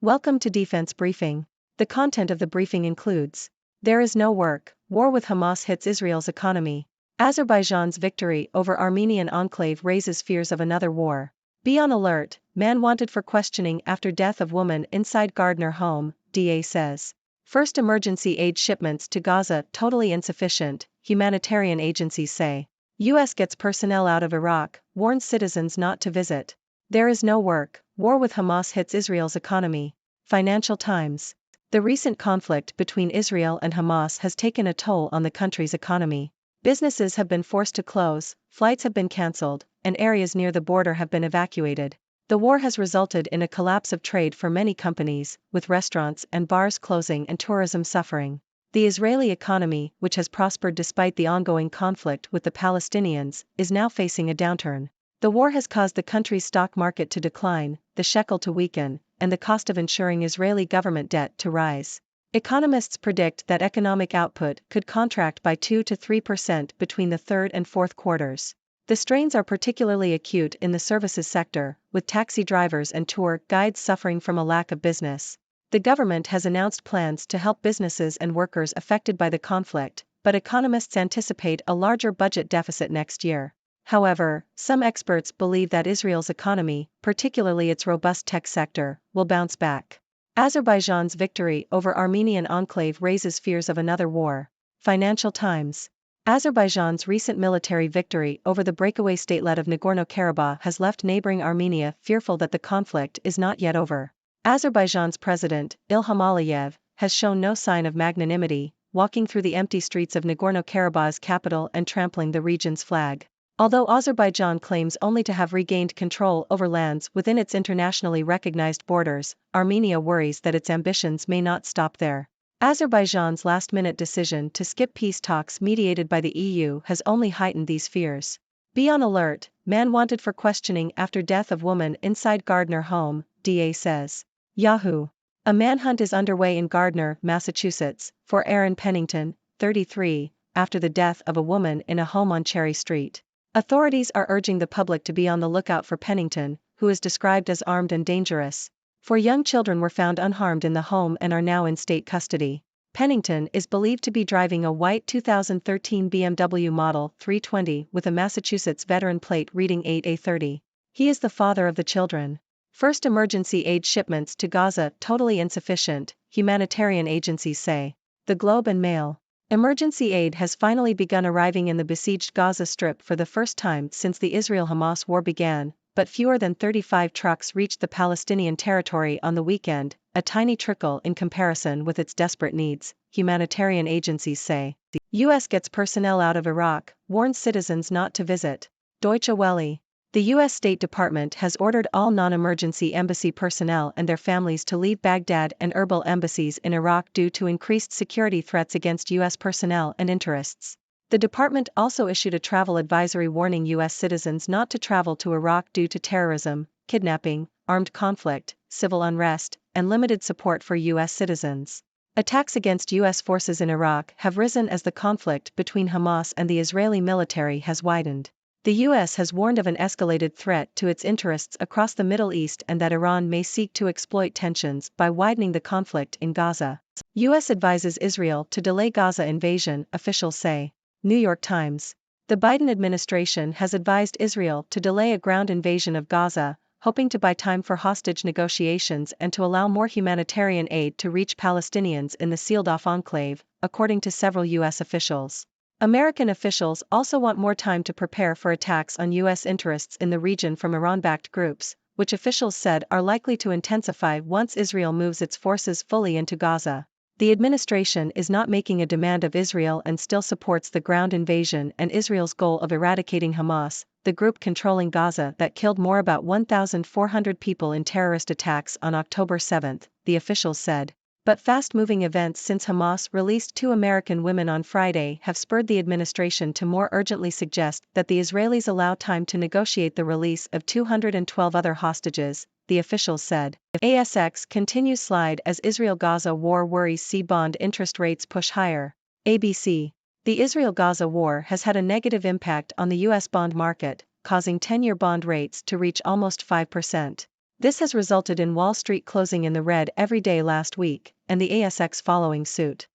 Welcome to Defense Briefing. The content of the briefing includes: there is no work, war with Hamas hits Israel's economy. Azerbaijan's victory over Armenian enclave raises fears of another war. Be on alert, man wanted for questioning after death of woman inside Gardner home, DA says. First emergency aid shipments to Gaza totally insufficient, humanitarian agencies say. U.S. gets personnel out of Iraq, warns citizens not to visit. There is no work, war with Hamas hits Israel's economy. Financial Times. The recent conflict between Israel and Hamas has taken a toll on the country's economy. Businesses have been forced to close, flights have been cancelled, and areas near the border have been evacuated. The war has resulted in a collapse of trade for many companies, with restaurants and bars closing and tourism suffering. The Israeli economy, which has prospered despite the ongoing conflict with the Palestinians, is now facing a downturn. The war has caused the country's stock market to decline, the shekel to weaken, and the cost of insuring Israeli government debt to rise. Economists predict that economic output could contract by 2 to 3% between the third and fourth quarters. The strains are particularly acute in the services sector, with taxi drivers and tour guides suffering from a lack of business. The government has announced plans to help businesses and workers affected by the conflict, but economists anticipate a larger budget deficit next year. However, some experts believe that Israel's economy, particularly its robust tech sector, will bounce back. Azerbaijan's victory over Armenian enclave raises fears of another war. Financial Times. Azerbaijan's recent military victory over the breakaway statelet of Nagorno-Karabakh has left neighboring Armenia fearful that the conflict is not yet over. Azerbaijan's president, Ilham Aliyev, has shown no sign of magnanimity, walking through the empty streets of Nagorno-Karabakh's capital and trampling the region's flag. Although Azerbaijan claims only to have regained control over lands within its internationally recognized borders, Armenia worries that its ambitions may not stop there. Azerbaijan's last-minute decision to skip peace talks mediated by the EU has only heightened these fears. Be on alert, man wanted for questioning after death of woman inside Gardner home, DA says. Yahoo! A manhunt is underway in Gardner, Massachusetts, for Aaron Pennington, 33, after the death of a woman in a home on Cherry Street. Authorities are urging the public to be on the lookout for Pennington, who is described as armed and dangerous. 4 young children were found unharmed in the home and are now in state custody. Pennington is believed to be driving a white 2013 BMW Model 320 with a Massachusetts veteran plate reading 8A30. He is the father of the children. First emergency aid shipments to Gaza totally insufficient, humanitarian agencies say. The Globe and Mail. Emergency aid has finally begun arriving in the besieged Gaza Strip for the first time since the Israel-Hamas war began, but fewer than 35 trucks reached the Palestinian territory on the weekend, a tiny trickle in comparison with its desperate needs, humanitarian agencies say. The U.S. gets personnel out of Iraq, warns citizens not to visit. Deutsche Welle. The U.S. State Department has ordered all non-emergency embassy personnel and their families to leave Baghdad and Erbil embassies in Iraq due to increased security threats against U.S. personnel and interests. The department also issued a travel advisory warning U.S. citizens not to travel to Iraq due to terrorism, kidnapping, armed conflict, civil unrest, and limited support for U.S. citizens. Attacks against U.S. forces in Iraq have risen as the conflict between Hamas and the Israeli military has widened. The U.S. has warned of an escalated threat to its interests across the Middle East and that Iran may seek to exploit tensions by widening the conflict in Gaza. U.S. advises Israel to delay Gaza invasion, officials say. New York Times. The Biden administration has advised Israel to delay a ground invasion of Gaza, hoping to buy time for hostage negotiations and to allow more humanitarian aid to reach Palestinians in the sealed-off enclave, according to several U.S. officials. American officials also want more time to prepare for attacks on U.S. interests in the region from Iran-backed groups, which officials said are likely to intensify once Israel moves its forces fully into Gaza. The administration is not making a demand of Israel and still supports the ground invasion and Israel's goal of eradicating Hamas, the group controlling Gaza that killed about 1,400 people in terrorist attacks on October 7, the officials said. But fast-moving events since Hamas released 2 American women on Friday have spurred the administration to more urgently suggest that the Israelis allow time to negotiate the release of 212 other hostages, the officials said. ASX continues slide as Israel-Gaza war worries see bond interest rates push higher. ABC. The Israel-Gaza war has had a negative impact on the U.S. bond market, causing 10-year bond rates to reach almost 5%. This has resulted in Wall Street closing in the red every day last week, and the ASX following suit.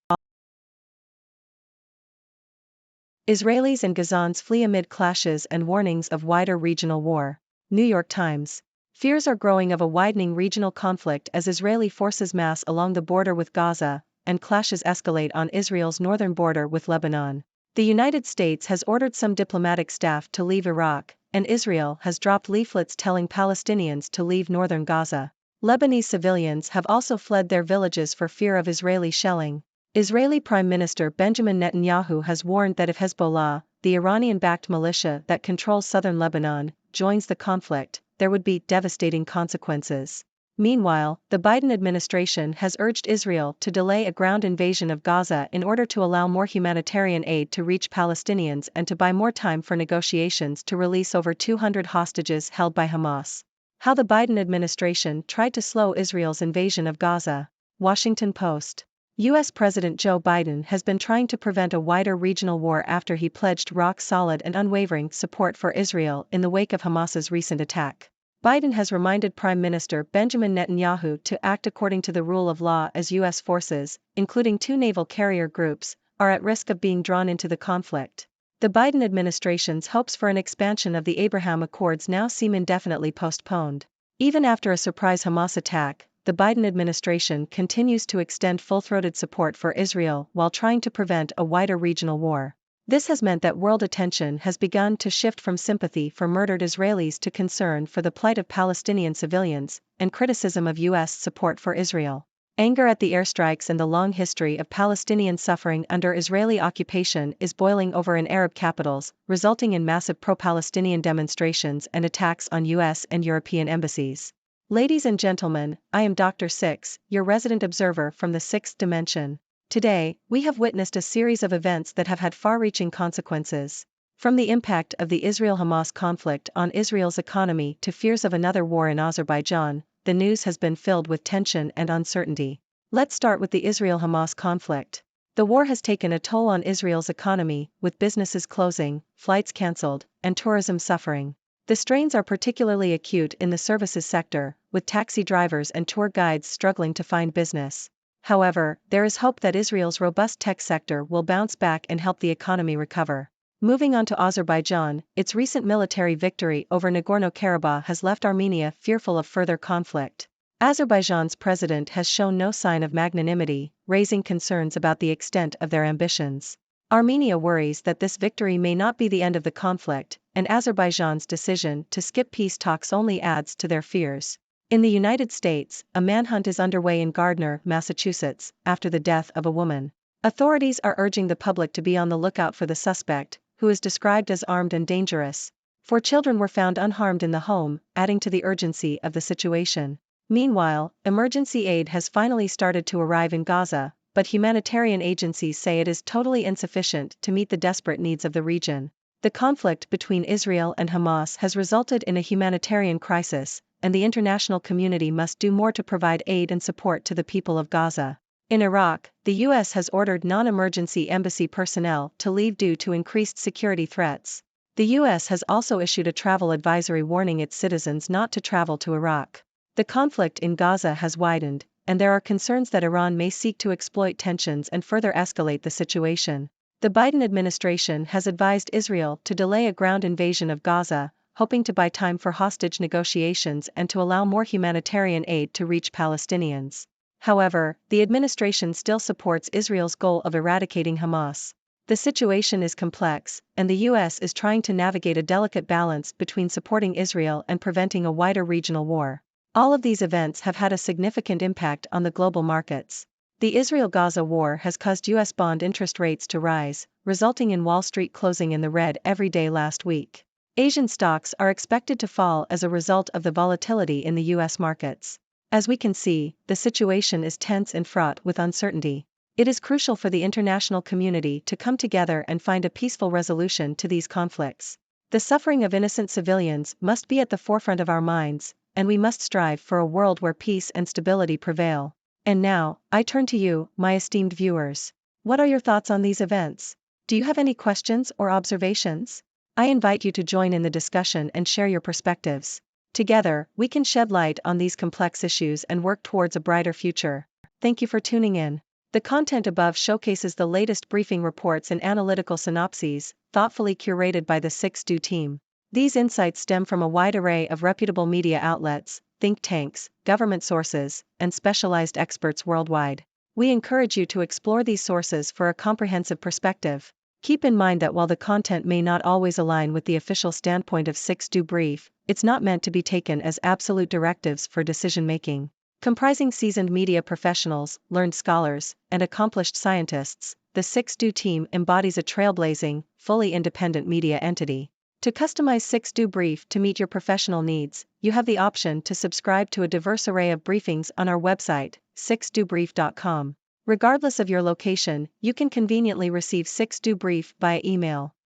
Israelis and Gazans flee amid clashes and warnings of wider regional war. New York Times. Fears are growing of a widening regional conflict as Israeli forces mass along the border with Gaza, and clashes escalate on Israel's northern border with Lebanon. The United States has ordered some diplomatic staff to leave Iraq, and Israel has dropped leaflets telling Palestinians to leave northern Gaza. Lebanese civilians have also fled their villages for fear of Israeli shelling. Israeli Prime Minister Benjamin Netanyahu has warned that if Hezbollah, the Iranian-backed militia that controls southern Lebanon, joins the conflict, there would be devastating consequences. Meanwhile, the Biden administration has urged Israel to delay a ground invasion of Gaza in order to allow more humanitarian aid to reach Palestinians and to buy more time for negotiations to release over 200 hostages held by Hamas. How the Biden administration tried to slow Israel's invasion of Gaza. Washington Post. U.S. President Joe Biden has been trying to prevent a wider regional war after he pledged rock-solid and unwavering support for Israel in the wake of Hamas's recent attack. Biden has reminded Prime Minister Benjamin Netanyahu to act according to the rule of law as U.S. forces, including 2 naval carrier groups, are at risk of being drawn into the conflict. The Biden administration's hopes for an expansion of the Abraham Accords now seem indefinitely postponed. Even after a surprise Hamas attack, the Biden administration continues to extend full-throated support for Israel while trying to prevent a wider regional war. This has meant that world attention has begun to shift from sympathy for murdered Israelis to concern for the plight of Palestinian civilians, and criticism of U.S. support for Israel. Anger at the airstrikes and the long history of Palestinian suffering under Israeli occupation is boiling over in Arab capitals, resulting in massive pro-Palestinian demonstrations and attacks on U.S. and European embassies. Ladies and gentlemen, I am Dr. Six, your resident observer from the sixth dimension. Today, we have witnessed a series of events that have had far-reaching consequences. From the impact of the Israel-Hamas conflict on Israel's economy to fears of another war in Azerbaijan, the news has been filled with tension and uncertainty. Let's start with the Israel-Hamas conflict. The war has taken a toll on Israel's economy, with businesses closing, flights cancelled, and tourism suffering. The strains are particularly acute in the services sector, with taxi drivers and tour guides struggling to find business. However, there is hope that Israel's robust tech sector will bounce back and help the economy recover. Moving on to Azerbaijan, its recent military victory over Nagorno-Karabakh has left Armenia fearful of further conflict. Azerbaijan's president has shown no sign of magnanimity, raising concerns about the extent of their ambitions. Armenia worries that this victory may not be the end of the conflict, and Azerbaijan's decision to skip peace talks only adds to their fears. In the United States, a manhunt is underway in Gardner, Massachusetts, after the death of a woman. Authorities are urging the public to be on the lookout for the suspect, who is described as armed and dangerous. 4 children were found unharmed in the home, adding to the urgency of the situation. Meanwhile, emergency aid has finally started to arrive in Gaza, but humanitarian agencies say it is totally insufficient to meet the desperate needs of the region. The conflict between Israel and Hamas has resulted in a humanitarian crisis, and the international community must do more to provide aid and support to the people of Gaza. In Iraq, the U.S. has ordered non-emergency embassy personnel to leave due to increased security threats. The U.S. has also issued a travel advisory warning its citizens not to travel to Iraq. The conflict in Gaza has widened, and there are concerns that Iran may seek to exploit tensions and further escalate the situation. The Biden administration has advised Israel to delay a ground invasion of Gaza, hoping to buy time for hostage negotiations and to allow more humanitarian aid to reach Palestinians. However, the administration still supports Israel's goal of eradicating Hamas. The situation is complex, and the U.S. is trying to navigate a delicate balance between supporting Israel and preventing a wider regional war. All of these events have had a significant impact on the global markets. The Israel-Gaza war has caused U.S. bond interest rates to rise, resulting in Wall Street closing in the red every day last week. Asian stocks are expected to fall as a result of the volatility in the U.S. markets. As we can see, the situation is tense and fraught with uncertainty. It is crucial for the international community to come together and find a peaceful resolution to these conflicts. The suffering of innocent civilians must be at the forefront of our minds, and we must strive for a world where peace and stability prevail. And now, I turn to you, my esteemed viewers. What are your thoughts on these events? Do you have any questions or observations? I invite you to join in the discussion and share your perspectives. Together, we can shed light on these complex issues and work towards a brighter future. Thank you for tuning in. The content above showcases the latest briefing reports and analytical synopses, thoughtfully curated by the 6Do team. These insights stem from a wide array of reputable media outlets, think tanks, government sources, and specialized experts worldwide. We encourage you to explore these sources for a comprehensive perspective. Keep in mind that while the content may not always align with the official standpoint of 6Do Brief, it's not meant to be taken as absolute directives for decision-making. Comprising seasoned media professionals, learned scholars, and accomplished scientists, the 6Do team embodies a trailblazing, fully independent media entity. To customize 6Do Brief to meet your professional needs, you have the option to subscribe to a diverse array of briefings on our website, 6dobrief.com. Regardless of your location, you can conveniently receive 6Do Brief via email.